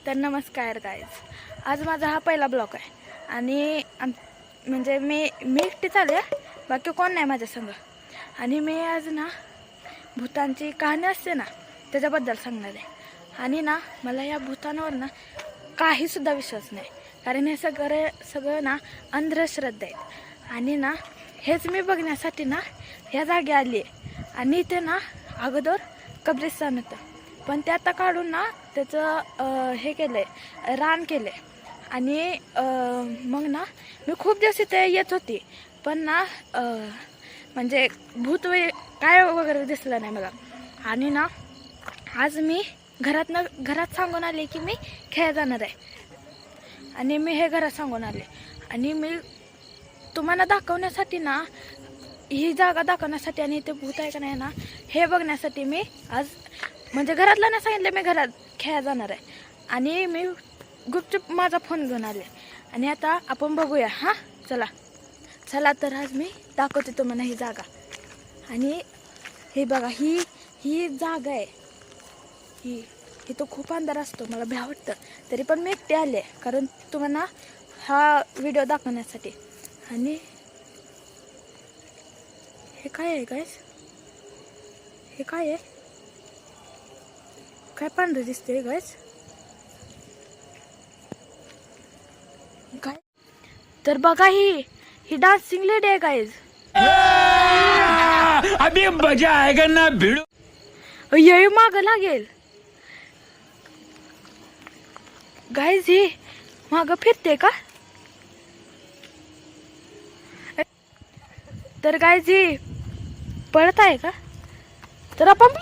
तर नमस्कार गाईज, आज माझा हा पहिला ब्लॉग आहे आणि म्हणजे मी एकटीच आले, बाकी कोण नाही माझ्या संग. आणि मी आज ना भूतांची कहाणी असते ना त्याच्याबद्दल सांगणार आहे. आणि ना मला या भूतांवर ना काहीसुद्धा विश्वास नाही, कारण हे सगळं ना अंधश्रद्धा आहेत. आणि ना हेच मी बघण्यासाठी ना ह्या जागी आली आहे. आणि इथे ना अगोदर कब्रिस्तान होतं, पण ते आता काढून ना त्याचं हे केलं आहे, रान केलं आहे. आणि मग ना मी खूप दिवस इथे येत होती, पण ना म्हणजे भूत काय वगैरे दिसलं नाही मला. आणि ना आज मी घरात सांगून आले की मी खेळ जाणार आहे, आणि मी हे घरात सांगून आले. आणि मी तुम्हाला दाखवण्यासाठी ना, ही जागा दाखवण्यासाठी आणि इथे भूत आहे का नाही ना हे बघण्यासाठी मी आज म्हणजे घरातलं नाही सांगितलं, मी घरात खेळा जाणार आहे. आणि मी गुपचूप माझा फोन घेऊन आले. आणि आता आपण बघूया. हां चला तर आज मी दाखवते तुम्हाला ही जागा. आणि हे बघा, ही जागा आहे. ही तो खूप अंधार असतो, मला भ्या वाटतं, तरी पण मी एकटे आले कारण तुम्हाला हा व्हिडिओ दाखवण्यासाठी. आणि हे काय आहे गाईस, हे काय आहे, काय पांढरं दिसतंय गाईस, काय तर बघा, ही डान्सिंग लेडी आहे गाईज. अभी मजा आएगा ना भिड़ो. ये माग लागेल गाईज, ही माग फिरते का? तर गाईज ही पळत आहे का? तर आपण